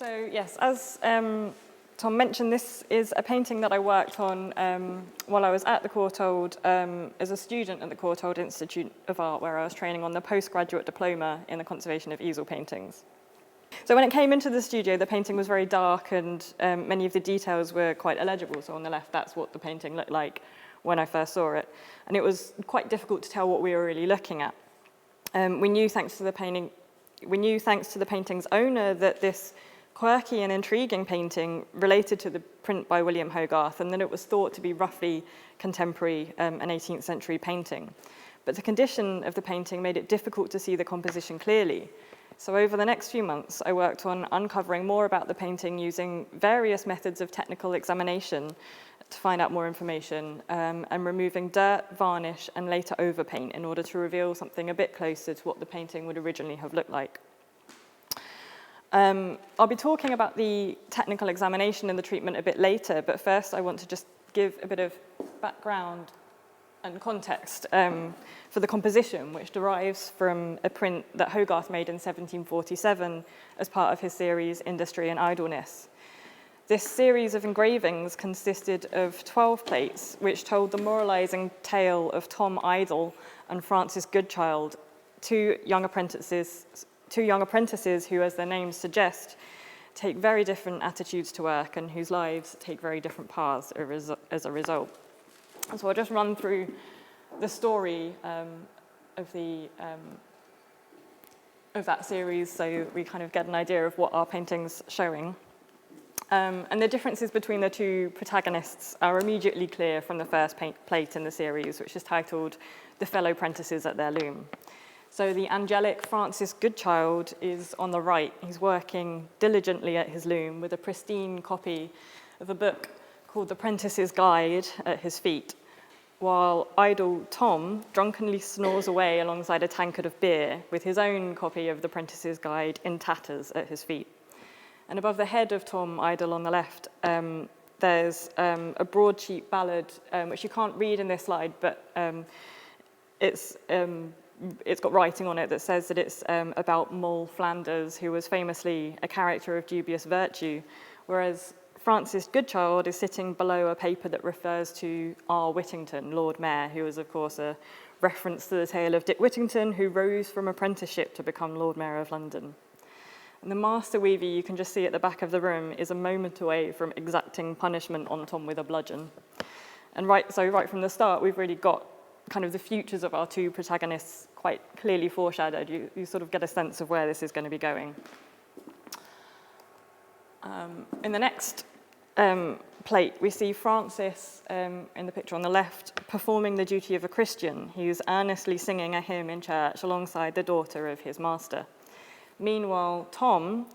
So yes, as Tom mentioned, this is a painting that I worked on while I was at the Courtauld as a student at the Courtauld Institute of Art, where I was training on the postgraduate diploma in the conservation of easel paintings. So when it came into the studio, the painting was very dark and many of the details were quite illegible. So on the left, that's what the painting looked like when I first saw it. And it was quite difficult to tell what we were really looking at. We knew, thanks to the painting's owner, that this quirky and intriguing painting related to the print by William Hogarth, and that it was thought to be roughly contemporary an 18th century painting. But the condition of the painting made it difficult to see the composition clearly. So over the next few months, I worked on uncovering more about the painting using various methods of technical examination to find out more information, and removing dirt, varnish, and later overpaint in order to reveal something a bit closer to what the painting would originally have looked like. I'll be talking about the technical examination and the treatment a bit later, but first I want to just give a bit of background and context for the composition, which derives from a print that Hogarth made in 1747 as part of his series Industry and Idleness. This series of engravings consisted of 12 plates, which told the moralizing tale of Tom Idle and Francis Goodchild, two young apprentices who, as their names suggest, take very different attitudes to work and whose lives take very different paths as a result. And so I'll just run through the story of that series so we kind of get an idea of what our painting's showing. And the differences between the two protagonists are immediately clear from the first plate in the series, which is titled The Fellow Prentices at Their Loom. So the angelic Francis Goodchild is on the right. He's working diligently at his loom with a pristine copy of a book called The Prentice's Guide at his feet, while idle Tom drunkenly snores away alongside a tankard of beer with his own copy of The Prentice's Guide in tatters at his feet. And above the head of Tom Idle on the left, there's a broadsheet ballad, which you can't read in this slide, but it's got writing on it that says that it's about Moll Flanders, who was famously a character of dubious virtue, whereas Francis Goodchild is sitting below a paper that refers to R. Whittington, Lord Mayor, who is, of course, a reference to the tale of Dick Whittington, who rose from apprenticeship to become Lord Mayor of London. And the master weaver, you can just see at the back of the room, is a moment away from exacting punishment on Tom with a bludgeon. And right from the start, we've really got kind of the futures of our two protagonists quite clearly foreshadowed. You sort of get a sense of where this is going to be going. In the next plate, we see Francis, in the picture on the left, performing the duty of a Christian. He is earnestly singing a hymn in church alongside the daughter of his master. Meanwhile, Tom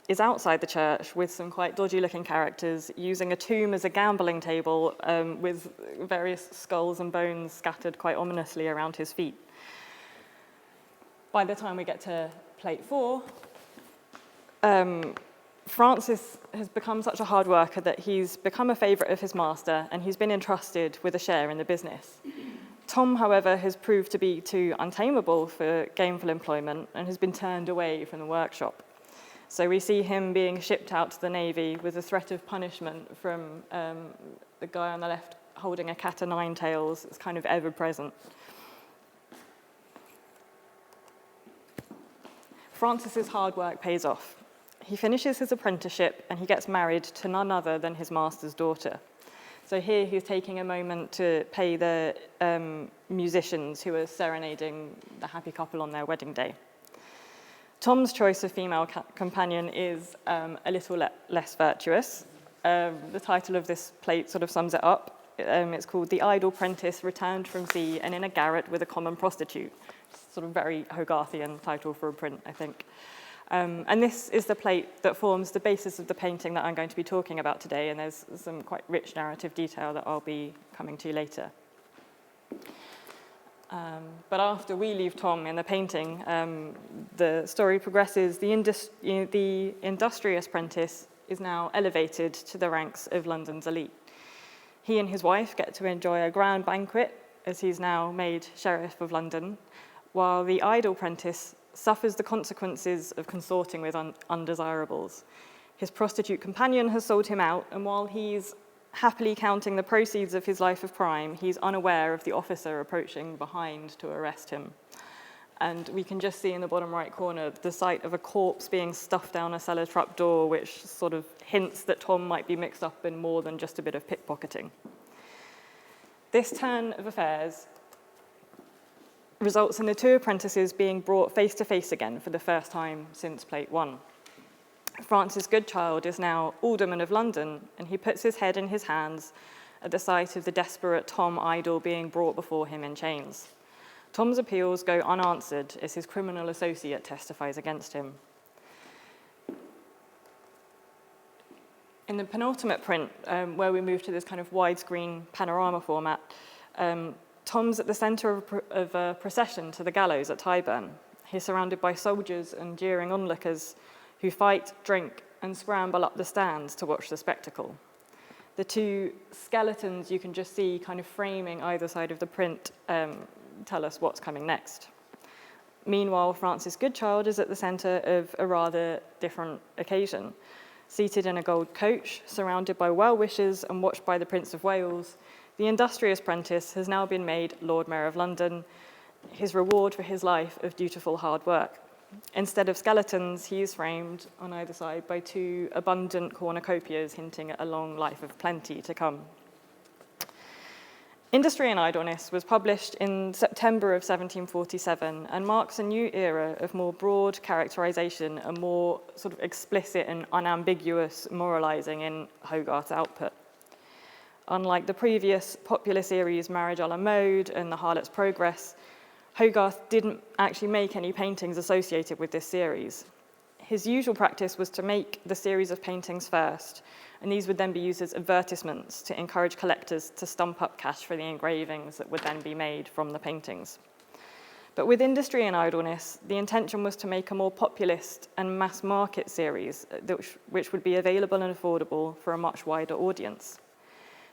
is outside the church with some quite dodgy-looking characters, using a tomb as a gambling table with various skulls and bones scattered quite ominously around his feet. By the time we get to plate 4, Francis has become such a hard worker that he's become a favourite of his master, and he's been entrusted with a share in the business. Tom, however, has proved to be too untamable for gainful employment and has been turned away from the workshop. So we see him being shipped out to the Navy with a threat of punishment from the guy on the left holding a cat o' nine tails. It's kind of ever-present. Francis's hard work pays off. He finishes his apprenticeship and he gets married to none other than his master's daughter. So here he's taking a moment to pay the musicians who are serenading the happy couple on their wedding day. Tom's choice of female companion is a little less virtuous. The title of this plate sort of sums it up. It's called The Idle Prentice Return'd from Sea and in a Garrett with a Common Prostitute. Sort of very Hogarthian title for a print, I think. And this is the plate that forms the basis of the painting that I'm going to be talking about today, and there's some quite rich narrative detail that I'll be coming to later. But after we leave Tom in the painting, the story progresses. The industrious Prentice is now elevated to the ranks of London's elite. He and his wife get to enjoy a grand banquet as he's now made Sheriff of London, while the idle Prentice suffers the consequences of consorting with undesirables. His prostitute companion has sold him out, and while he's happily counting the proceeds of his life of crime, he's unaware of the officer approaching behind to arrest him. And we can just see in the bottom right corner the sight of a corpse being stuffed down a cellar trap door, which sort of hints that Tom might be mixed up in more than just a bit of pickpocketing. This turn of affairs results in the two apprentices being brought face to face again for the first time since Plate 1. Francis Goodchild is now Alderman of London, and he puts his head in his hands at the sight of the desperate Tom Idle being brought before him in chains. Tom's appeals go unanswered as his criminal associate testifies against him. In the penultimate print, where we move to this kind of widescreen panorama format, Tom's at the centre of a procession to the gallows at Tyburn. He's surrounded by soldiers and jeering onlookers who fight, drink, and scramble up the stands to watch the spectacle. The two skeletons you can just see kind of framing either side of the print tell us what's coming next. Meanwhile, Francis Goodchild is at the centre of a rather different occasion. Seated in a gold coach, surrounded by well-wishers and watched by the Prince of Wales, the industrious Prentice has now been made Lord Mayor of London, his reward for his life of dutiful hard work. Instead of skeletons, he is framed on either side by two abundant cornucopias hinting at a long life of plenty to come. Industry and Idleness was published in September of 1747 and marks a new era of more broad characterization and more sort of explicit and unambiguous moralizing in Hogarth's output. Unlike the previous popular series Marriage a la Mode and The Harlot's Progress, Hogarth didn't actually make any paintings associated with this series. His usual practice was to make the series of paintings first, and these would then be used as advertisements to encourage collectors to stump up cash for the engravings that would then be made from the paintings. But with Industry and Idleness, the intention was to make a more populist and mass market series, which would be available and affordable for a much wider audience.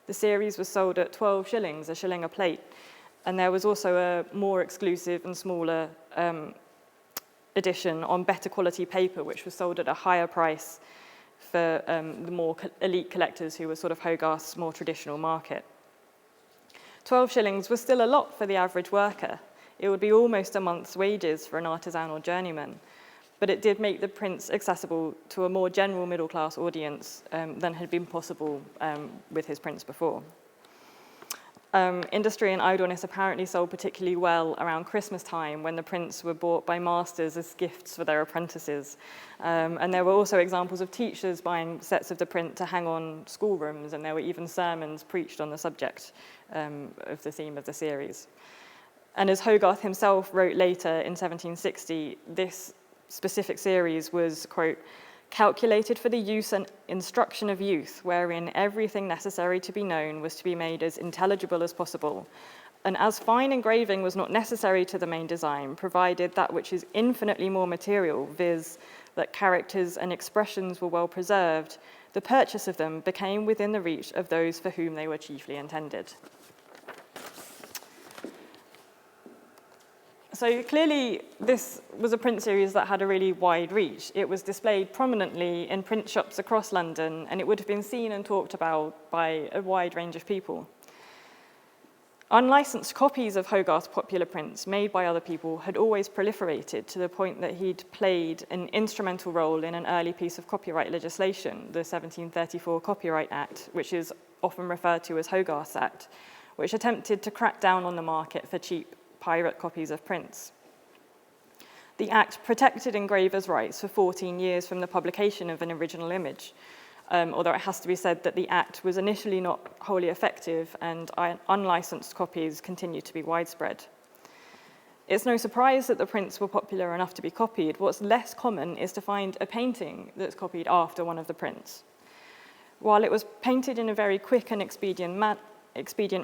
The series was sold at 12 shillings, a shilling a plate, and there was also a more exclusive and smaller edition on better quality paper, which was sold at a higher price for the more elite collectors who were sort of Hogarth's more traditional market. 12 shillings was still a lot for the average worker. It would be almost a month's wages for an artisan or journeyman, but it did make the prints accessible to a more general middle-class audience than had been possible with his prints before. Industry and Idleness apparently sold particularly well around Christmas time when the prints were bought by masters as gifts for their apprentices. And there were also examples of teachers buying sets of the print to hang on schoolrooms, and there were even sermons preached on the subject of the theme of the series. And as Hogarth himself wrote later in 1760, this specific series was, quote, calculated for the use and instruction of youth, wherein everything necessary to be known was to be made as intelligible as possible. And as fine engraving was not necessary to the main design, provided that which is infinitely more material, viz., that characters and expressions were well preserved, the purchase of them became within the reach of those for whom they were chiefly intended. So clearly, this was a print series that had a really wide reach. It was displayed prominently in print shops across London, and it would have been seen and talked about by a wide range of people. Unlicensed copies of Hogarth's popular prints made by other people had always proliferated to the point that he'd played an instrumental role in an early piece of copyright legislation, the 1734 Copyright Act, which is often referred to as Hogarth's Act, which attempted to crack down on the market for cheap pirate copies of prints. The Act protected engravers' rights for 14 years from the publication of an original image, although it has to be said that the Act was initially not wholly effective and unlicensed copies continued to be widespread. It's no surprise that the prints were popular enough to be copied. What's less common is to find a painting that's copied after one of the prints. While it was painted in a very quick and expedient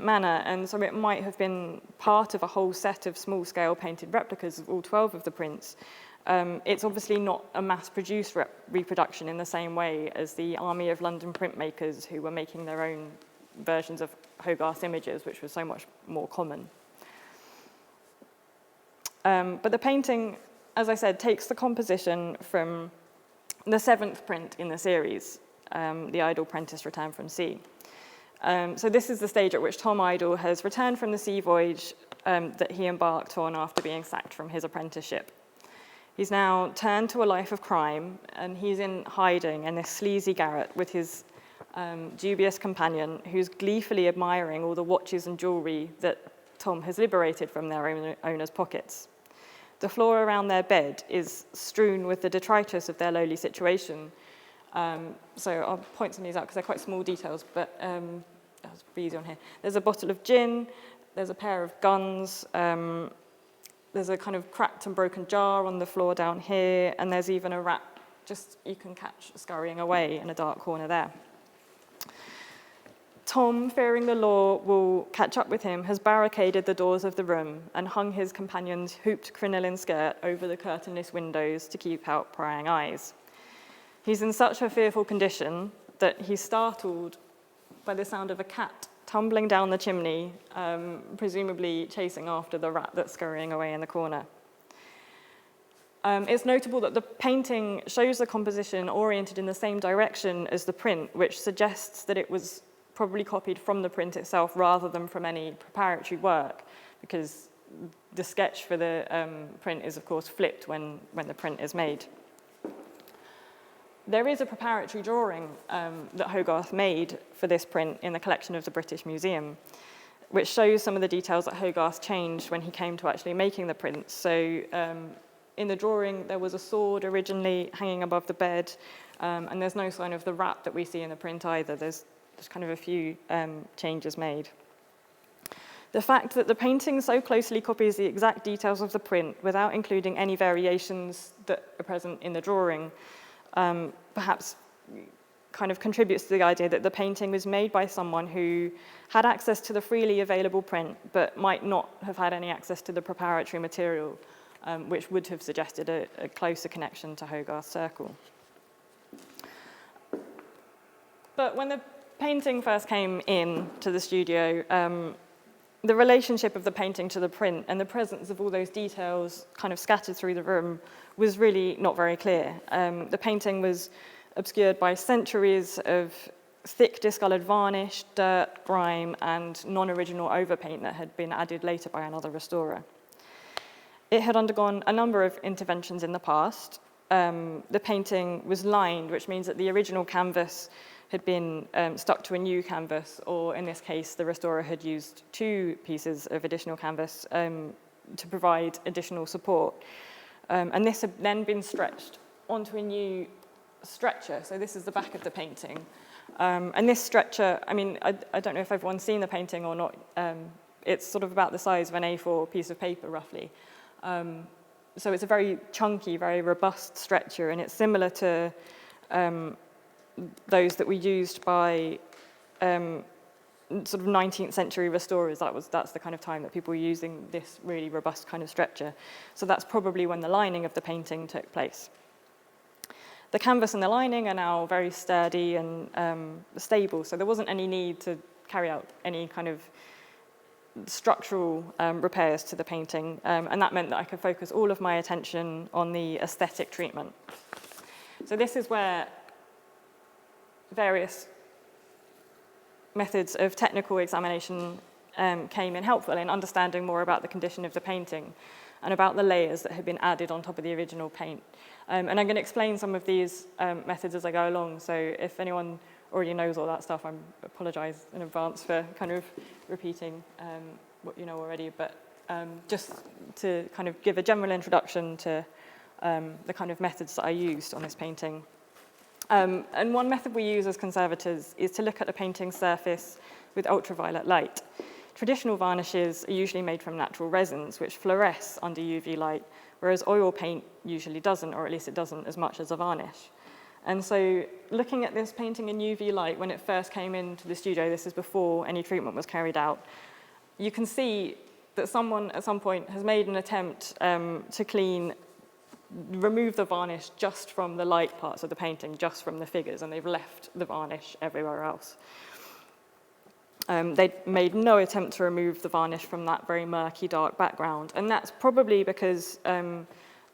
manner, and so it might have been part of a whole set of small-scale painted replicas of all 12 of the prints, it's obviously not a mass-produced reproduction in the same way as the army of London printmakers who were making their own versions of Hogarth's images, which was so much more common. But the painting, as I said, takes the composition from the 7th print in the series, the Idle Prentice Return'd from Sea. So this is the stage at which Tom Idle has returned from the sea voyage that he embarked on after being sacked from his apprenticeship. He's now turned to a life of crime, and he's in hiding in this sleazy garret with his dubious companion, who's gleefully admiring all the watches and jewellery that Tom has liberated from their owner's pockets. The floor around their bed is strewn with the detritus of their lowly situation. So I'll point some of these out because they're quite small details, but that's easy on here. There's a bottle of gin, there's a pair of guns, there's a kind of cracked and broken jar on the floor down here, and there's even a rat just you can catch scurrying away in a dark corner there. Tom, fearing the law will catch up with him, has barricaded the doors of the room and hung his companion's hooped crinoline skirt over the curtainless windows to keep out prying eyes. He's in such a fearful condition that he's startled by the sound of a cat tumbling down the chimney, presumably chasing after the rat that's scurrying away in the corner. It's notable that the painting shows the composition oriented in the same direction as the print, which suggests that it was probably copied from the print itself rather than from any preparatory work, because the sketch for the print is, of course, flipped when the print is made. There is a preparatory drawing that Hogarth made for this print in the collection of the British Museum, which shows some of the details that Hogarth changed when he came to actually making the print. So in the drawing, there was a sword originally hanging above the bed, and there's no sign of the rat that we see in the print either. There's kind of a few changes made. The fact that the painting so closely copies the exact details of the print without including any variations that are present in the drawing perhaps kind of contributes to the idea that the painting was made by someone who had access to the freely available print, but might not have had any access to the preparatory material, which would have suggested a closer connection to Hogarth's circle. But when the painting first came in to the studio, the relationship of the painting to the print and the presence of all those details kind of scattered through the room was really not very clear. The painting was obscured by centuries of thick discoloured varnish, dirt, grime, and non-original overpaint that had been added later by another restorer. It had undergone a number of interventions in the past. The painting was lined, which means that the original canvas had been stuck to a new canvas, or in this case, the restorer had used 2 pieces of additional canvas to provide additional support. And this had then been stretched onto a new stretcher. So this is the back of the painting. And this stretcher, I mean, I don't know if everyone's seen the painting or not. It's sort of about the size of an A4 piece of paper, roughly. So it's a very chunky, very robust stretcher, and it's similar to those that were used by sort of 19th century restorers. That's the kind of time that people were using this really robust kind of stretcher. So that's probably when the lining of the painting took place. The canvas and the lining are now very sturdy and stable, so there wasn't any need to carry out any kind of structural repairs to the painting, and that meant that I could focus all of my attention on the aesthetic treatment. So this is where various methods of technical examination came in helpful in understanding more about the condition of the painting and about the layers that had been added on top of the original paint. And I'm going to explain some of these methods as I go along, so if anyone already knows all that stuff, I apologise in advance for kind of repeating what you know already, but just to kind of give a general introduction to the kind of methods that I used on this painting. And one method we use as conservators is to look at the painting's surface with ultraviolet light. Traditional varnishes are usually made from natural resins, which fluoresce under UV light, whereas oil paint usually doesn't, or at least it doesn't as much as a varnish. And so looking at this painting in UV light when it first came into the studio, this is before any treatment was carried out, you can see that someone at some point has made an attempt to remove the varnish just from the light parts of the painting, just from the figures, and they've left the varnish everywhere else. They made no attempt to remove the varnish from that very murky, dark background, and that's probably because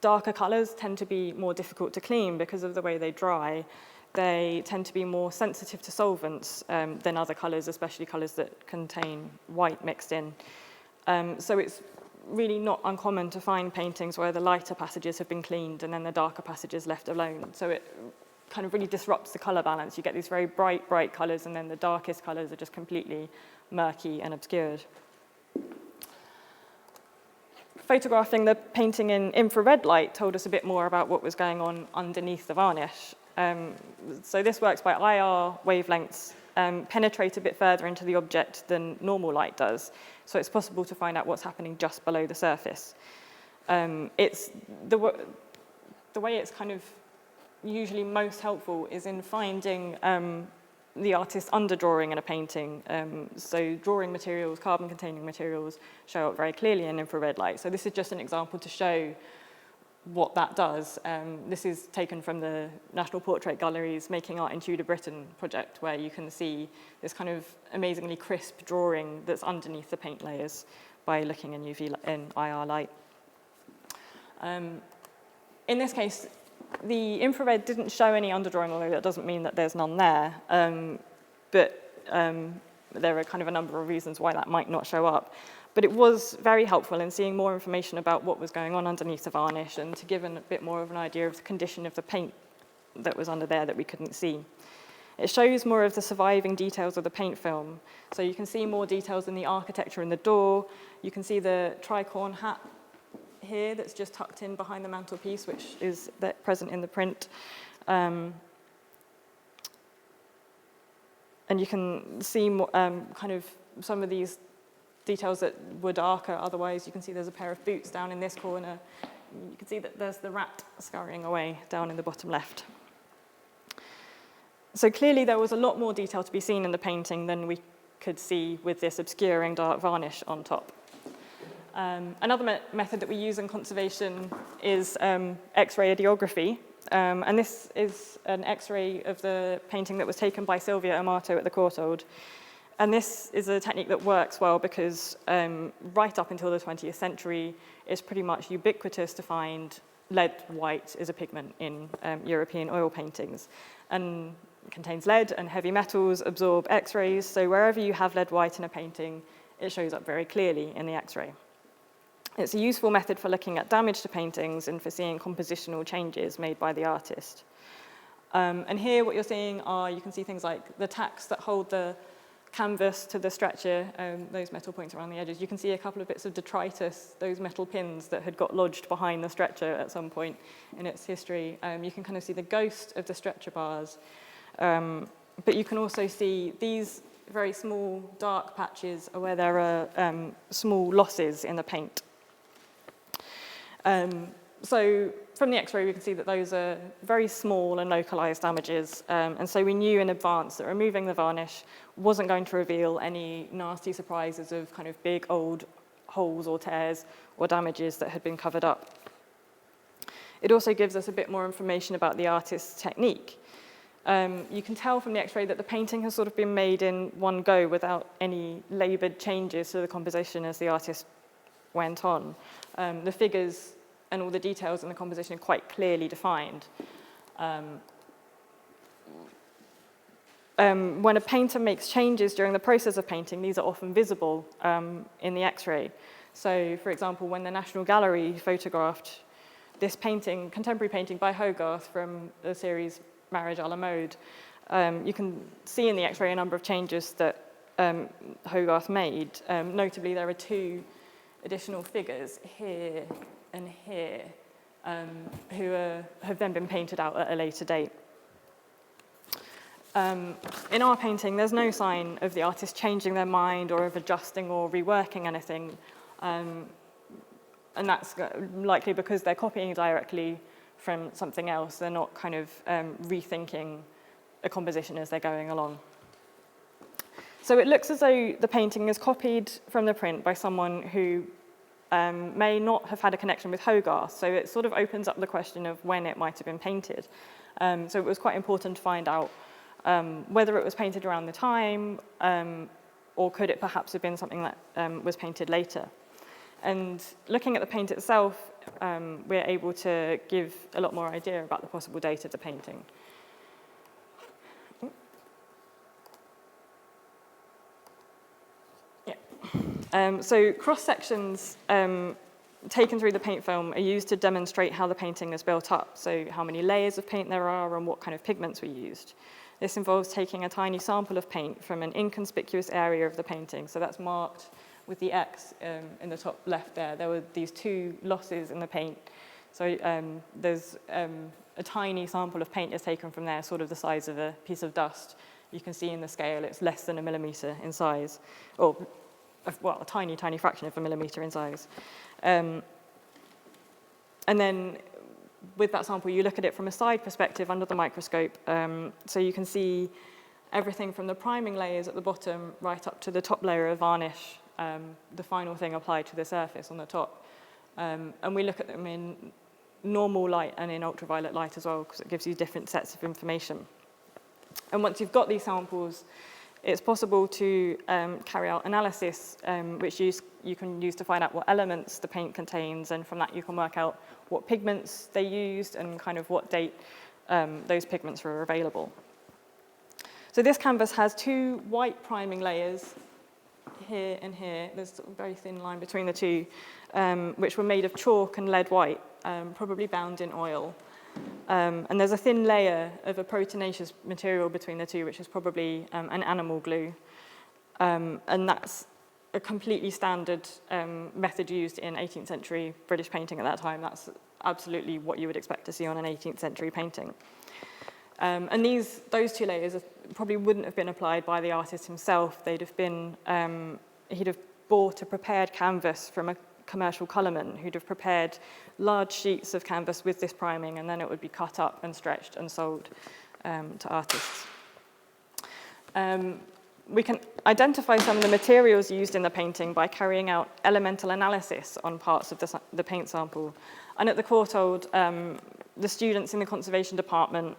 Darker colours tend to be more difficult to clean because of the way they dry. They tend to be more sensitive to solvents than other colours, especially colours that contain white mixed in. So it's really not uncommon to find paintings where the lighter passages have been cleaned and then the darker passages left alone. So it kind of really disrupts the colour balance. You get these very bright colours, and then the darkest colours are just completely murky and obscured. Photographing the painting in infrared light told us a bit more about what was going on underneath the varnish. So this works by IR wavelengths penetrate a bit further into the object than normal light does. So it's possible to find out what's happening just below the surface. It's the way it's kind of usually most helpful is in finding the artist's underdrawing in a painting. So drawing materials, carbon-containing materials, show up very clearly in infrared light. So this is just an example to show what that does. This is taken from the National Portrait Gallery's Making Art in Tudor Britain project, where you can see this kind of amazingly crisp drawing that's underneath the paint layers by looking in IR light. In this case, the infrared didn't show any underdrawing, although that doesn't mean that there's none there. But there are kind of a number of reasons why that might not show up. But it was very helpful in seeing more information about what was going on underneath the varnish and to give a bit more of an idea of the condition of the paint that was under there that we couldn't see. It shows more of the surviving details of the paint film. So you can see more details in the architecture in the door. You can see the tricorn hat here that's just tucked in behind the mantelpiece, which is present in the print. And you can see more, kind of some of these details that were darker otherwise. You can see there's a pair of boots down in this corner. You can see that there's the rat scurrying away down in the bottom left. So clearly there was a lot more detail to be seen in the painting than we could see with this obscuring dark varnish on top. Another method that we use in conservation is X-ray ideography. And this is an X-ray of the painting that was taken by Silvia Amato at the Courtauld. And this is a technique that works well because right up until the 20th century, it's pretty much ubiquitous to find lead white as a pigment in European oil paintings. And it contains lead and heavy metals, absorb X-rays. So wherever you have lead white in a painting, it shows up very clearly in the X-ray. It's a useful method for looking at damage to paintings and for seeing compositional changes made by the artist. And here what you're seeing are, you can see things like the tacks that hold the canvas to the stretcher, those metal points around the edges. You can see a couple of bits of detritus, those metal pins that had got lodged behind the stretcher at some point in its history. You can kind of see the ghost of the stretcher bars. But you can also see these very small dark patches are where there are small losses in the paint. So from the X-ray, we can see that those are very small and localized damages. And so we knew in advance that removing the varnish wasn't going to reveal any nasty surprises of kind of big old holes or tears or damages that had been covered up. It also gives us a bit more information about the artist's technique. You can tell from the X-ray that the painting has sort of been made in one go without any labored changes to the composition as the artist went on. The figures and all the details in the composition are quite clearly defined. When a painter makes changes during the process of painting, these are often visible in the X-ray. So, for example, when the National Gallery photographed this painting, contemporary painting by Hogarth from the series Marriage à la Mode, you can see in the X-ray a number of changes that Hogarth made. Notably, there are two additional figures here and here who have then been painted out at a later date. In our painting, there's no sign of the artist changing their mind or of adjusting or reworking anything. And that's likely because they're copying directly from something else. They're not kind of rethinking a composition as they're going along. So it looks as though the painting is copied from the print by someone who may not have had a connection with Hogarth. So it sort of opens up the question of when it might have been painted. So it was quite important to find out whether it was painted around the time, or could it perhaps have been something that was painted later. And looking at the paint itself, we're able to give a lot more idea about the possible date of the painting. So cross-sections taken through the paint film are used to demonstrate how the painting is built up, so how many layers of paint there are and what kind of pigments were used. This involves taking a tiny sample of paint from an inconspicuous area of the painting, so that's marked with the X in the top left there. There were these 2 losses in the paint, so there's a tiny sample of paint is taken from there, sort of the size of a piece of dust. You can see in the scale it's less than a millimetre in size, or well, a tiny, tiny fraction of a millimetre in size. And then with that sample, you look at it from a side perspective under the microscope. So you can see everything from the priming layers at the bottom right up to the top layer of varnish, the final thing applied to the surface on the top. And we look at them in normal light and in ultraviolet light as well, because it gives you different sets of information. And once you've got these samples, it's possible to carry out analysis, which you can use to find out what elements the paint contains, and from that you can work out what pigments they used and kind of what date those pigments were available. So this canvas has 2 white priming layers, here and here. There's a very thin line between the 2, which were made of chalk and lead white, probably bound in oil. And there's a thin layer of a proteinaceous material between the 2, which is probably an animal glue. And that's a completely standard method used in 18th century British painting at that time. That's absolutely what you would expect to see on an 18th century painting. And those 2 layers probably wouldn't have been applied by the artist himself. They'd have been, he'd have bought a prepared canvas from a commercial colourman who'd have prepared large sheets of canvas with this priming, and then it would be cut up and stretched and sold to artists. We can identify some of the materials used in the painting by carrying out elemental analysis on parts of the paint sample. And at the Courtauld, the students in the conservation department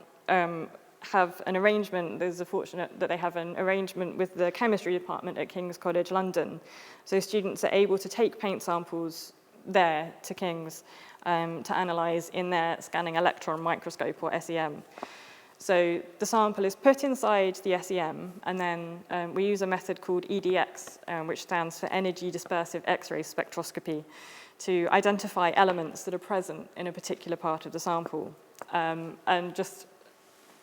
have an arrangement. There's a fortunate that they have an arrangement with the chemistry department at King's College London. So students are able to take paint samples there to King's to analyse in their scanning electron microscope, or SEM. So the sample is put inside the SEM, and then we use a method called EDX, which stands for Energy Dispersive X-ray Spectroscopy, to identify elements that are present in a particular part of the sample. And just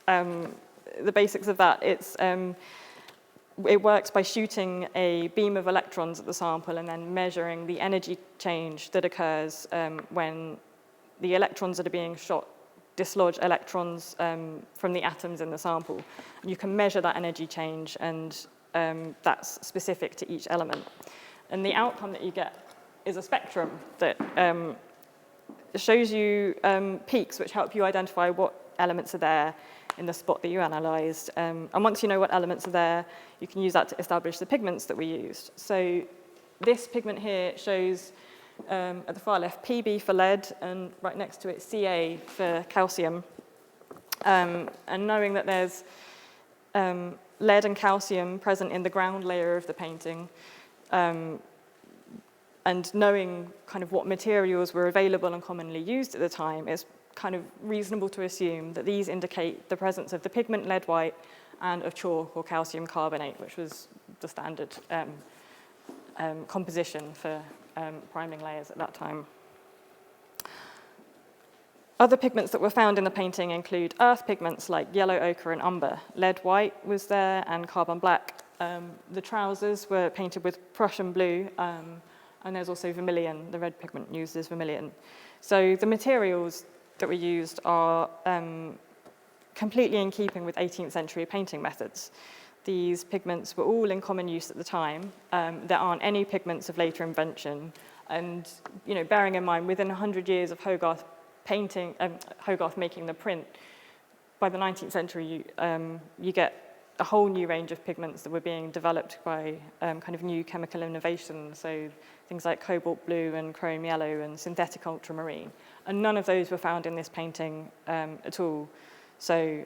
the basics of that, it works by shooting a beam of electrons at the sample and then measuring the energy change that occurs when the electrons that are being shot dislodge electrons from the atoms in the sample. You can measure that energy change, and that's specific to each element. And the outcome that you get is a spectrum that shows you peaks which help you identify what elements are there in the spot that you analysed. And once you know what elements are there, you can use that to establish the pigments that we used. So this pigment here shows, at the far left, PB for lead, and right next to it, Ca for calcium. And knowing that there's lead and calcium present in the ground layer of the painting, and knowing kind of what materials were available and commonly used at the time, it's kind of reasonable to assume that these indicate the presence of the pigment lead white and of chalk or calcium carbonate, which was the standard composition for priming layers at that time. Other pigments that were found in the painting include earth pigments like yellow ochre and umber. Lead white was there, and carbon black. The trousers were painted with Prussian blue, and there's also vermilion. The red pigment used is vermilion. So the materials that were used are completely in keeping with 18th century painting methods. These pigments were all in common use at the time. There aren't any pigments of later invention. And bearing in mind, within 100 years of Hogarth painting, Hogarth making the print, by the 19th century, you get a whole new range of pigments that were being developed by kind of new chemical innovations. So things like cobalt blue and chrome yellow and synthetic ultramarine. And none of those were found in this painting at all. So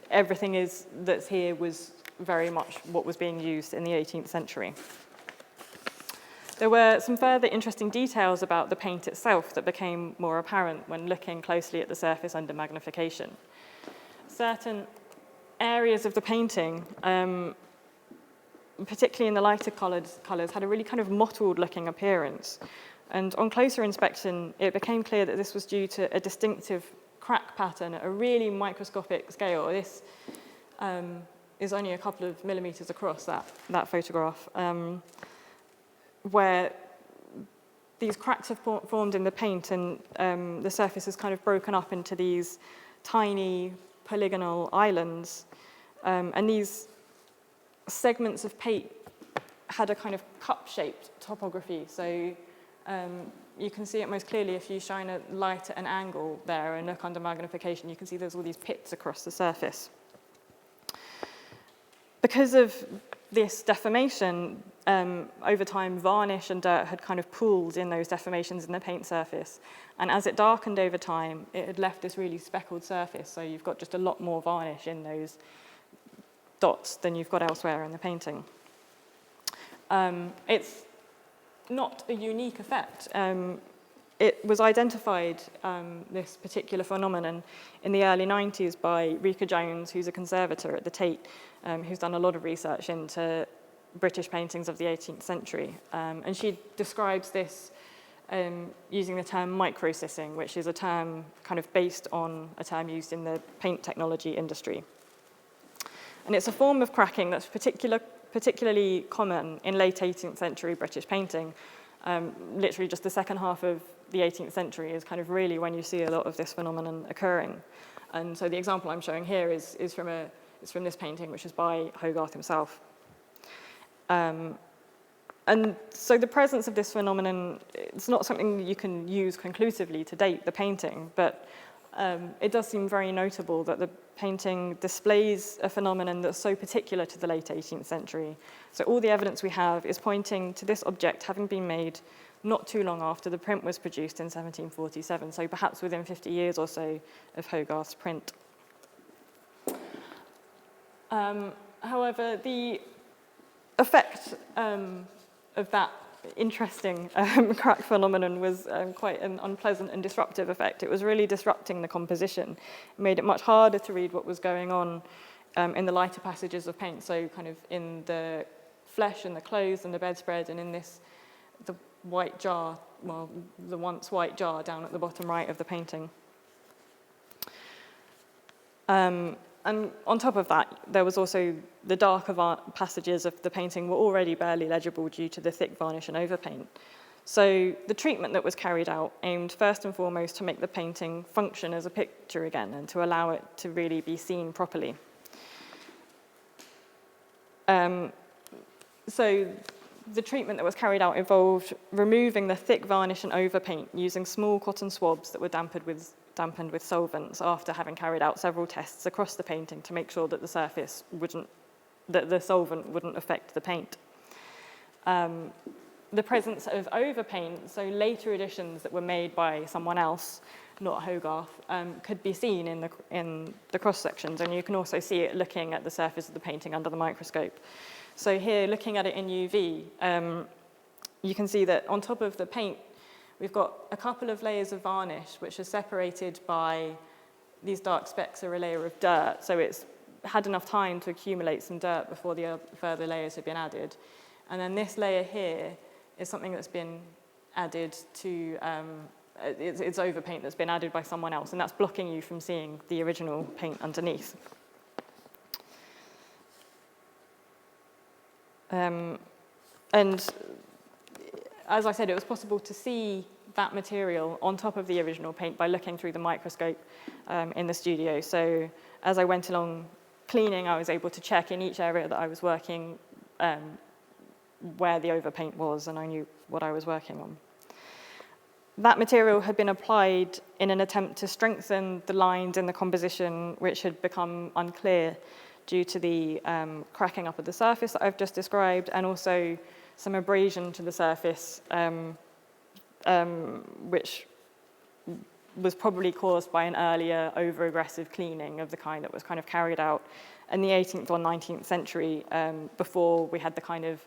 everything that's here was very much what was being used in the 18th century. There were some further interesting details about the paint itself that became more apparent when looking closely at the surface under magnification. Certain areas of the painting, particularly in the lighter colours, had a really kind of mottled looking appearance. And on closer inspection, it became clear that this was due to a distinctive crack pattern at a really microscopic scale. This is only a couple of millimeters across, that photograph, where these cracks have formed in the paint, and the surface is kind of broken up into these tiny polygonal islands. And these segments of paint had a kind of cup-shaped topography. So you can see it most clearly if you shine a light at an angle there and look under magnification. You can see there's all these pits across the surface. Because of this deformation, over time, varnish and dirt had kind of pooled in those deformations in the paint surface. And as it darkened over time, it had left this really speckled surface. So you've got just a lot more varnish in those dots than you've got elsewhere in the painting. It's not a unique effect. It was identified, this particular phenomenon, in the early 90s by Rika Jones, who's a conservator at the Tate, who's done a lot of research into British paintings of the 18th century. And she describes this using the term microcissing, which is a term kind of based on a term used in the paint technology industry. And it's a form of cracking that's particularly common in late 18th century British painting. Literally just the second half of the 18th century is kind of really when you see a lot of this phenomenon occurring. And so the example I'm showing here is from this painting, which is by Hogarth himself. And so the presence of this phenomenon, it's not something you can use conclusively to date the painting, but it does seem very notable that the painting displays a phenomenon that's so particular to the late 18th century. So all the evidence we have is pointing to this object having been made not too long after the print was produced in 1747, so perhaps within 50 years or so of Hogarth's print. However, the effect of that interesting crack phenomenon was quite an unpleasant and disruptive effect. It was really disrupting the composition. It made it much harder to read what was going on in the lighter passages of paint, so kind of in the flesh and the clothes and the bedspread, and in the white jar, well, the once white jar down at the bottom right of the painting. And on top of that, there was also the darker passages of the painting were already barely legible due to the thick varnish and overpaint. So the treatment that was carried out aimed first and foremost to make the painting function as a picture again and to allow it to really be seen properly. So the treatment that was carried out involved removing the thick varnish and overpaint using small cotton swabs that were dampened with solvents after having carried out several tests across the painting to make sure that the solvent wouldn't affect the paint. The presence of overpaint, so later editions that were made by someone else, not Hogarth, could be seen in the cross sections, and you can also see it looking at the surface of the painting under the microscope. So here, looking at it in UV, you can see that on top of the paint, we've got a couple of layers of varnish, which are separated by these dark specks are a layer of dirt. So it's had enough time to accumulate some dirt before the further layers have been added. And then this layer here is something that's been added to, it's overpaint that's been added by someone else, and that's blocking you from seeing the original paint underneath. And as I said, it was possible to see that material on top of the original paint by looking through the microscope in the studio. So as I went along cleaning, I was able to check in each area that I was working where the overpaint was, and I knew what I was working on. That material had been applied in an attempt to strengthen the lines in the composition, which had become unclear due to the cracking up of the surface that I've just described, and also some abrasion to the surface, which was probably caused by an earlier over-aggressive cleaning of the kind that was kind of carried out in the 18th or 19th century, before we had the kind of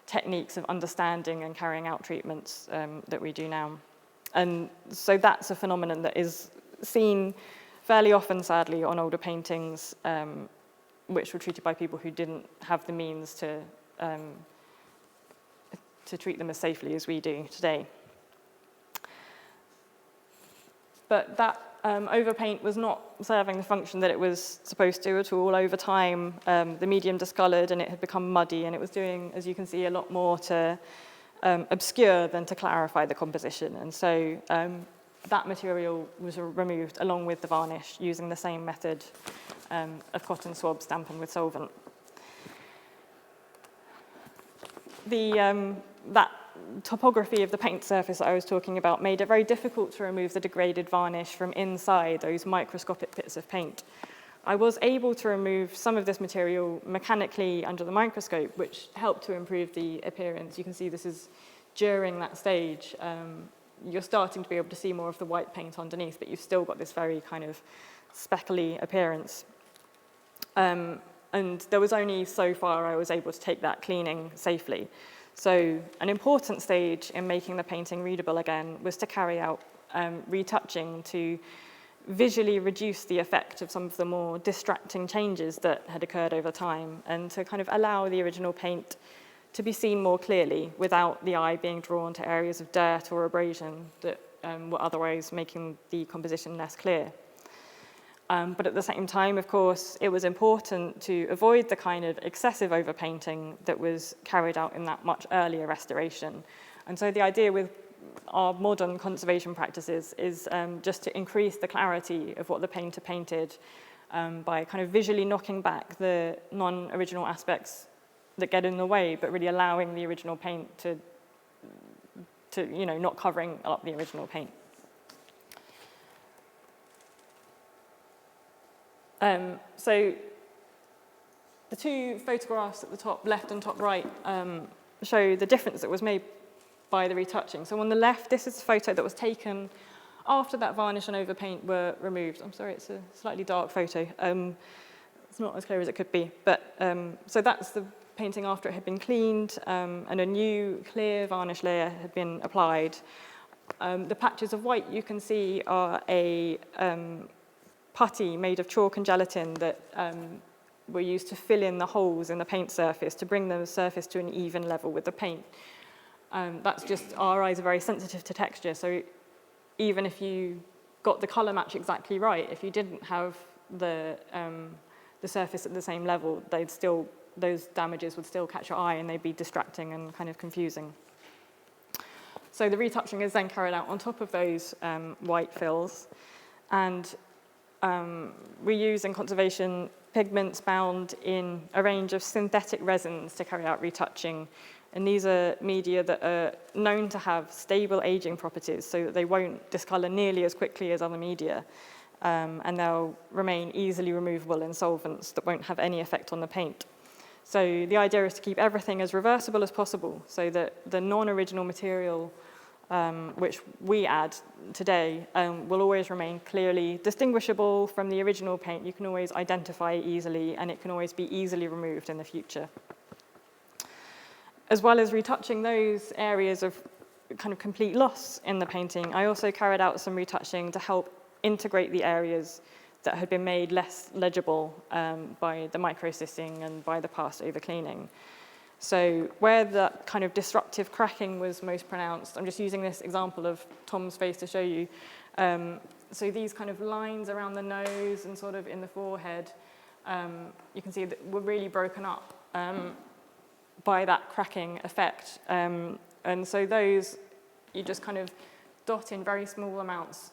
techniques of understanding and carrying out treatments that we do now. And so that's a phenomenon that is seen fairly often, sadly, on older paintings, which were treated by people who didn't have the means to treat them as safely as we do today. But that overpaint was not serving the function that it was supposed to at all. Over time, the medium discolored and it had become muddy, and it was doing, as you can see, a lot more to obscure than to clarify the composition. And so that material was removed along with the varnish using the same method of cotton swab stamping with solvent. That topography of the paint surface that I was talking about made it very difficult to remove the degraded varnish from inside those microscopic bits of paint. I was able to remove some of this material mechanically under the microscope, which helped to improve the appearance. You can see this is during that stage. You're starting to be able to see more of the white paint underneath, but you've still got this very kind of speckly appearance. And there was only so far I was able to take that cleaning safely. So an important stage in making the painting readable again was to carry out retouching to visually reduce the effect of some of the more distracting changes that had occurred over time, and to kind of allow the original paint to be seen more clearly without the eye being drawn to areas of dirt or abrasion that were otherwise making the composition less clear. But at the same time, of course, it was important to avoid the kind of excessive overpainting that was carried out in that much earlier restoration. And so the idea with our modern conservation practices is just to increase the clarity of what the painter painted by kind of visually knocking back the non-original aspects that get in the way, but really allowing the original paint to not covering up the original paint. So the two photographs at the top left and top right show the difference that was made by the retouching. So on the left, this is a photo that was taken after that varnish and overpaint were removed. I'm sorry, it's a slightly dark photo. It's not as clear as it could be. But so that's the painting after it had been cleaned and a new clear varnish layer had been applied. The patches of white you can see are a putty made of chalk and gelatin that were used to fill in the holes in the paint surface to bring the surface to an even level with the paint. That's just, our eyes are very sensitive to texture, so even if you got the color match exactly right, if you didn't have the surface at the same level, those damages would still catch your eye and they'd be distracting and kind of confusing. So the retouching is then carried out on top of those white fills, and we use in conservation pigments bound in a range of synthetic resins to carry out retouching. And these are media that are known to have stable aging properties so that they won't discolor nearly as quickly as other media. And they'll remain easily removable in solvents that won't have any effect on the paint. So the idea is to keep everything as reversible as possible so that the non-original material which we add today will always remain clearly distinguishable from the original paint. You can always identify it easily, and it can always be easily removed in the future. As well as retouching those areas of kind of complete loss in the painting, I also carried out some retouching to help integrate the areas that had been made less legible by the microstitching and by the past overcleaning. So where that kind of disruptive cracking was most pronounced, I'm just using this example of Tom's face to show you. So these kind of lines around the nose and sort of in the forehead, you can see that were really broken up by that cracking effect. And so those, you just kind of dot in very small amounts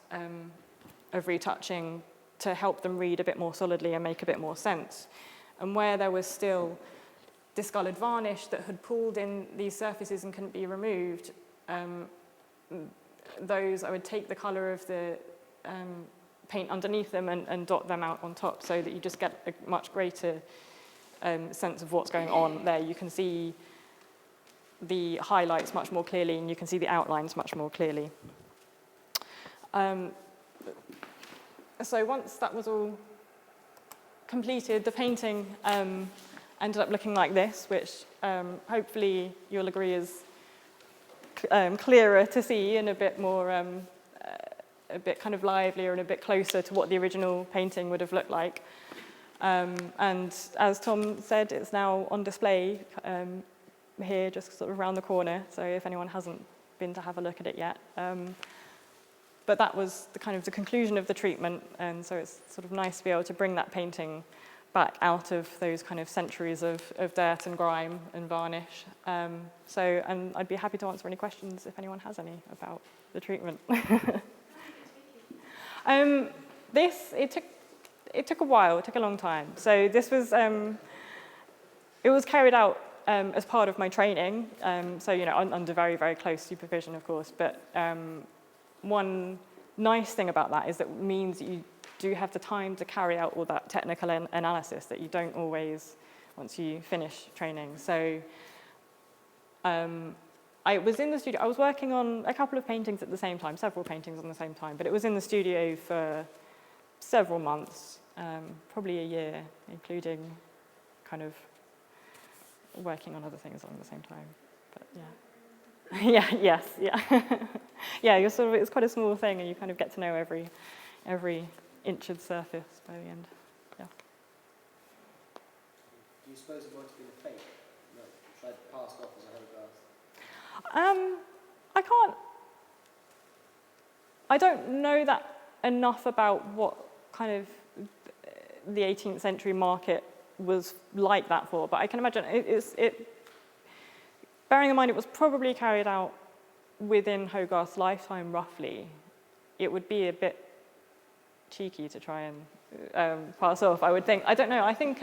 of retouching to help them read a bit more solidly and make a bit more sense. And where there was still discolored varnish that had pulled in these surfaces and couldn't be removed, those I would take the color of the paint underneath them and dot them out on top so that you just get a much greater sense of what's going on there. You can see the highlights much more clearly and you can see the outlines much more clearly. So once that was all completed, the painting ended up looking like this, which hopefully you'll agree is clearer to see and a bit more, a bit kind of livelier and a bit closer to what the original painting would have looked like. And as Tom said, it's now on display here, just sort of around the corner. So if anyone hasn't been to have a look at it yet. But that was the kind of the conclusion of the treatment, and so it's sort of nice to be able to bring that painting back out of those kind of centuries of dirt and grime and varnish. And I'd be happy to answer any questions if anyone has any about the treatment. It took a while, it took a long time. So this was, it was carried out as part of my training, so, you know, under very, very close supervision, of course, but one nice thing about that is that it means that you do have the time to carry out all that technical analysis that you don't always once you finish training. So I was in the studio, I was working on a couple of paintings at the same time, several paintings on the same time, but it was in the studio for several months, probably a year, including kind of working on other things at the same time, but yeah. Yeah, you're sort of, it's quite a small thing and you kind of get to know every inch of the surface by the end. Yeah. Do you suppose it might have been a fake? No, tried passed off as a Hogarth? I don't know that enough about what kind of the 18th century market was like that for, but I can imagine bearing in mind it was probably carried out within Hogarth's lifetime, roughly, it would be a bit cheeky to try and pass off, I would think. I don't know, I think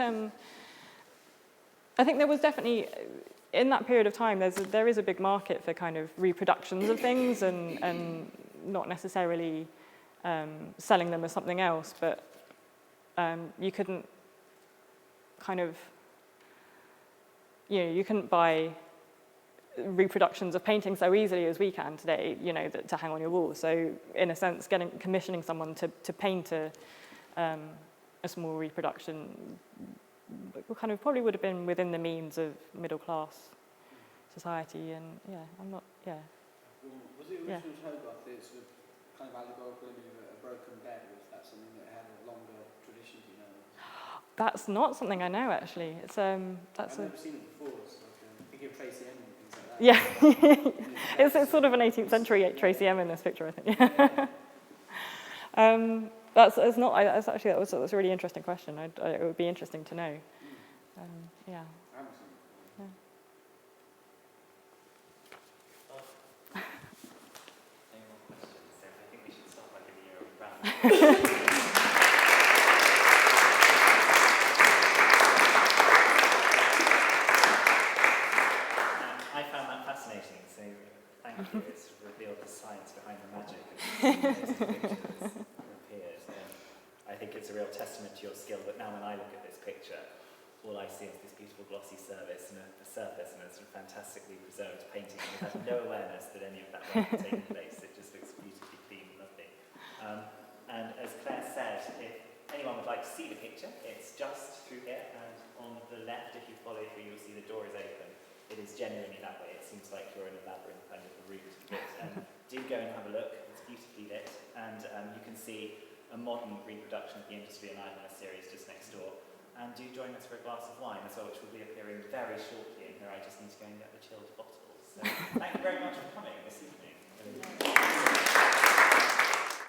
there was definitely, in that period of time, there is a big market for kind of reproductions of things and not necessarily selling them as something else, but you couldn't kind of, you know, you couldn't buy reproductions of paintings so easily as we can today, you know, to hang on your wall. So in a sense, commissioning someone to paint a small reproduction kind of probably would have been within the means of middle class society, and was it original Hogarth the sort of kind of allegorical image of a broken bed, or is that something that had a longer tradition, do you know? That's not something I know, actually. It's I've never seen it before, so I'm thinking of Tracy Emin. Yeah, it's sort of an 18th century Tracy Emin in this picture, I think. That's a really interesting question. It would be interesting to know. Yeah. Any more questions? So I think we should start by giving you a round. Thank you. It's revealed the science behind the magic of these pictures appears. I think it's a real testament to your skill, but now when I look at this picture, all I see is this beautiful glossy surface and a fantastically preserved painting. You have no awareness that any of that work has taken place. It just looks beautifully clean and lovely. And as Claire said, if anyone would like to see the picture, it's just through here, and on the left, if you follow through, you'll see the door is open. It is genuinely that way. It seems like you're in a labyrinth kind of a room. Do go and have a look. It's beautifully lit, and you can see a modern reproduction of the Industry and Idleness series just next door. And do join us for a glass of wine as well, which will be appearing very shortly. And here I just need to go and get the chilled bottles. So thank you very much for coming this evening.